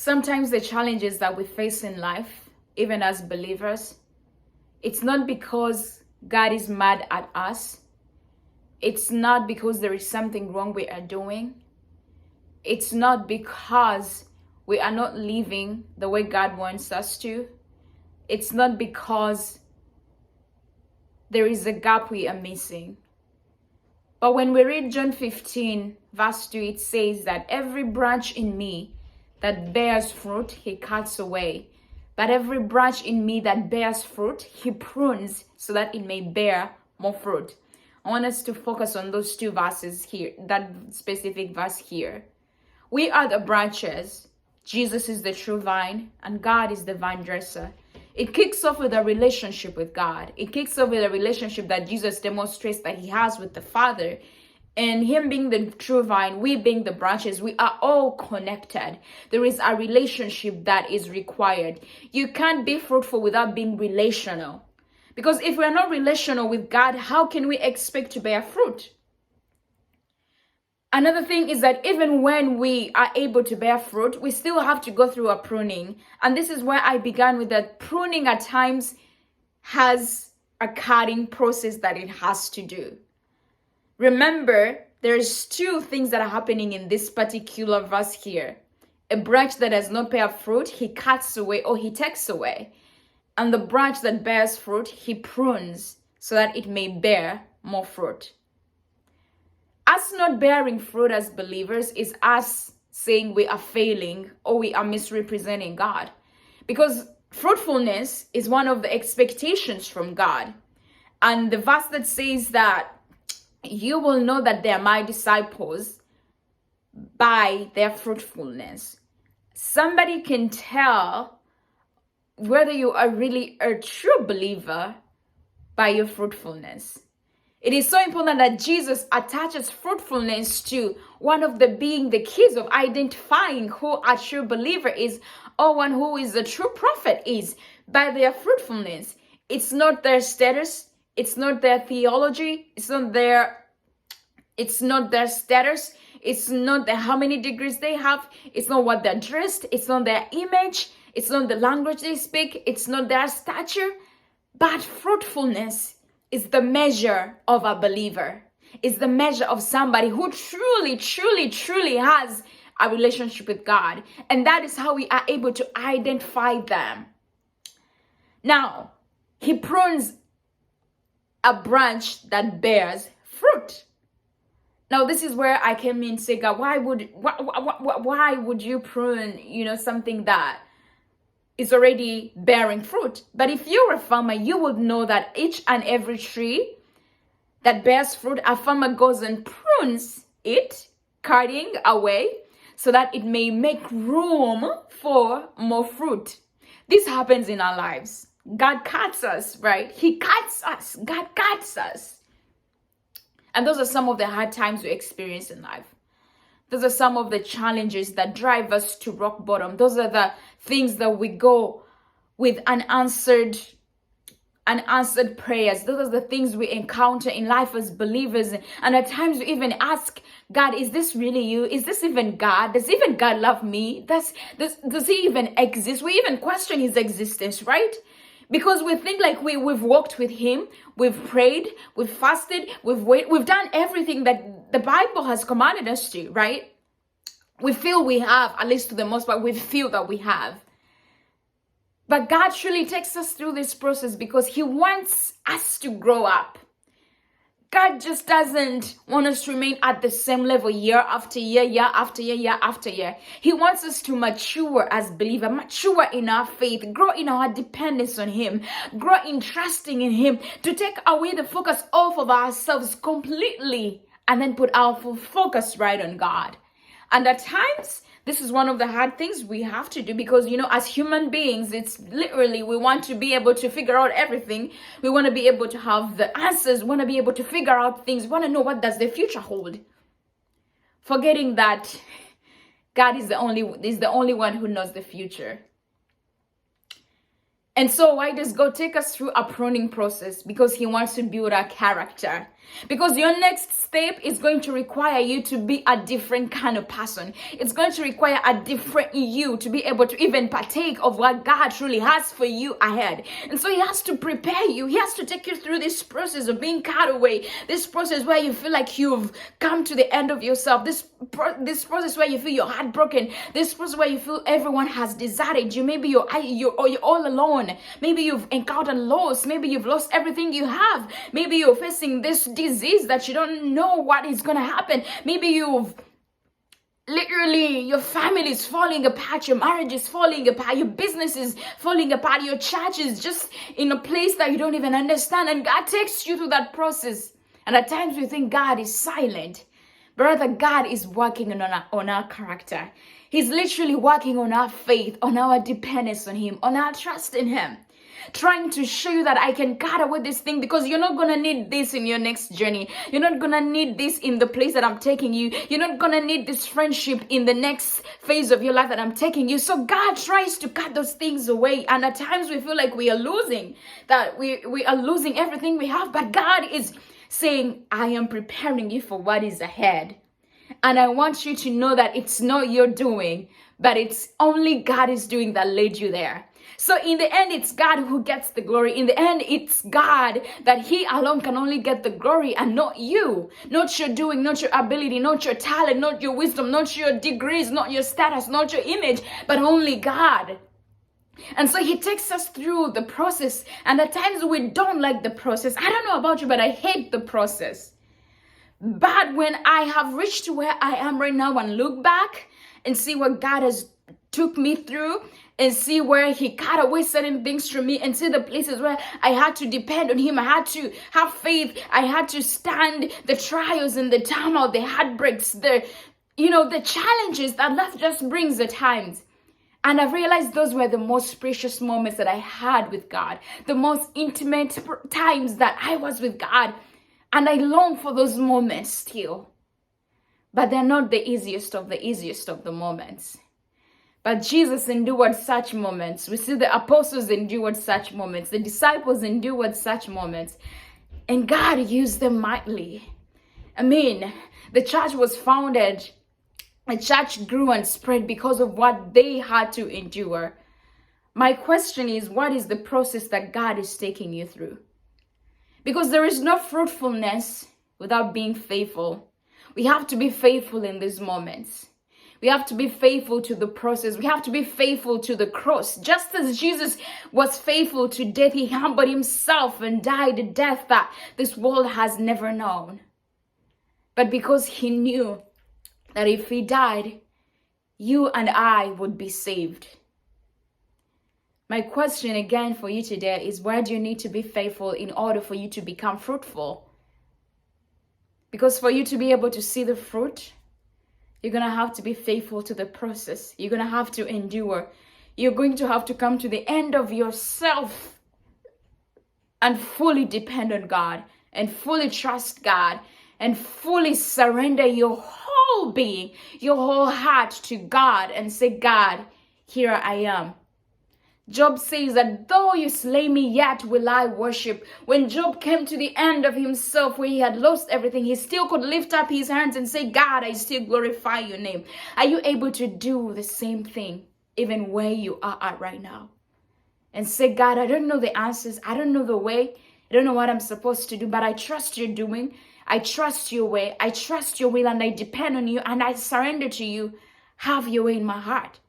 Sometimes the challenges that we face in life, even as believers, it's not because God is mad at us. It's not because there is something wrong we are doing. It's not because we are not living the way God wants us to. It's not because there is a gap we are missing. But when we read John 15, verse 2, it says that every branch in me that bears fruit, he cuts away. But every branch in me that bears fruit, he prunes so that it may bear more fruit. I want us to focus on those two verses here, that specific verse here. We are the branches. Jesus is the true vine, and God is the vine dresser. It kicks off with a relationship with God. It kicks off with a relationship that Jesus demonstrates that he has with the Father. And him being the true vine, we being the branches, we are all connected. There is a relationship that is required. You can't be fruitful without being relational. Because if we're not relational with God, how can we expect to bear fruit? Another thing is that even when we are able to bear fruit, we still have to go through a pruning. And this is where I began with that. Pruning at times has a cutting process that it has to do. Remember, there's two things that are happening in this particular verse here. A branch that does not bear fruit, he cuts away or he takes away. And the branch that bears fruit, he prunes so that it may bear more fruit. Us not bearing fruit as believers is us saying we are failing or we are misrepresenting God. Because fruitfulness is one of the expectations from God. And the verse that says that you will know that they are my disciples by their fruitfulness. Somebody can tell whether you are really a true believer by your fruitfulness. It is so important that Jesus attaches fruitfulness to one of the keys of identifying who a true believer is or one who is a true prophet is by their fruitfulness. It's not their status. It's not their theology. It's not their status. It's not how many degrees they have. It's not what they're dressed. It's not their image. It's not the language they speak. It's not their stature. But fruitfulness is the measure of a believer. Is the measure of somebody who truly, truly, truly has a relationship with God. And that is how we are able to identify them. Now, he prunes a branch that bears fruit. Now, this is where I came in and say, God, why would you prune, something that is already bearing fruit? But if you're a farmer, you would know that each and every tree that bears fruit, a farmer goes and prunes it, cutting away so that it may make room for more fruit. This happens in our lives. God cuts us, right? He cuts us. God cuts us. And those are some of the hard times we experience in life. Those are some of the challenges that drive us to rock bottom. Those are the things that we go with unanswered prayers. Those are the things we encounter in life as believers. And at times we even ask God, is this really you? Is this even God? Does even God love me? Does he even exist? We even question his existence, right? Because we think like we've walked with him, we've prayed, we've fasted, we've done everything that the Bible has commanded us to, right? We feel we have, at least to the most part, we feel that we have. But God truly takes us through this process because he wants us to grow up. God just doesn't want us to remain at the same level year after year, year after year, year after year. He wants us to mature as believers, mature in our faith, grow in our dependence on him, grow in trusting in him, to take away the focus off of ourselves completely and then put our full focus right on God. And at times, this is one of the hard things we have to do because, as human beings, it's literally, we want to be able to figure out everything. We want to be able to have the answers, we want to be able to figure out things, we want to know what does the future hold. Forgetting that God is the only one who knows the future. And so why does God take us through a pruning process? Because he wants to build our character. Because your next step is going to require you to be a different kind of person. It's going to require a different you to be able to even partake of what God truly has for you ahead. And so he has to prepare you. He has to take you through this process of being cut away. This process where you feel like you've come to the end of yourself. This process where you feel you're heartbroken. This process where you feel everyone has deserted you. Maybe you're all alone. Maybe you've encountered loss. Maybe you've lost everything you have. Maybe you're facing this disease that you don't know what is going to happen. Maybe you've literally, your family is falling apart, your marriage is falling apart, your business is falling apart, your church is just in a place that you don't even understand, and God takes you through that process. And at times we think God is silent, but rather God is working on our character. He's literally working on our faith, on our dependence on him, on our trust in him. Trying to show you that I can cut away this thing, because you're not going to need this in your next journey. You're not going to need this in the place that I'm taking you. You're not going to need this friendship in the next phase of your life that I'm taking you. So God tries to cut those things away. And at times we feel like we are losing, that we are losing everything we have. But God is saying, I am preparing you for what is ahead. And I want you to know that it's not your doing, but it's only God is doing that led you there. So in the end, it's God who gets the glory. In the end, it's God that he alone can only get the glory, and not you. Not your doing, not your ability, not your talent, not your wisdom, not your degrees, not your status, not your image, but only God. And so he takes us through the process. And at times we don't like the process. I don't know about you, but I hate the process. But when I have reached to where I am right now and look back and see what God has took me through, and see where he cut away certain things from me, and see the places where I had to depend on him, I had to have faith, I had to stand the trials and the turmoil, the heartbreaks, the challenges that life just brings at times. And I've realized those were the most precious moments that I had with God, the most intimate times that I was with God. And I long for those moments still. But they're not the easiest of the moments. But Jesus endured such moments. We see the apostles endured such moments. The disciples endured such moments. And God used them mightily. I mean, the church was founded. The church grew and spread because of what they had to endure. My question is, what is the process that God is taking you through? Because there is no fruitfulness without being faithful. We have to be faithful in these moments. We have to be faithful to the process. We have to be faithful to the cross. Just as Jesus was faithful to death, he humbled himself and died a death that this world has never known. But because he knew that if he died, you and I would be saved. My question again for you today is, where do you need to be faithful in order for you to become fruitful? Because for you to be able to see the fruit, you're going to have to be faithful to the process. You're going to have to endure. You're going to have to come to the end of yourself and fully depend on God, and fully trust God, and fully surrender your whole being, your whole heart to God, and say, God, here I am. Job says that though you slay me, yet will I worship. When Job came to the end of himself, where he had lost everything, he still could lift up his hands and say, God, I still glorify your name. Are you able to do the same thing, even where you are at right now? And say, God, I don't know the answers. I don't know the way. I don't know what I'm supposed to do, but I trust you're doing. I trust your way. I trust your will, and I depend on you, and I surrender to you. Have your way in my heart.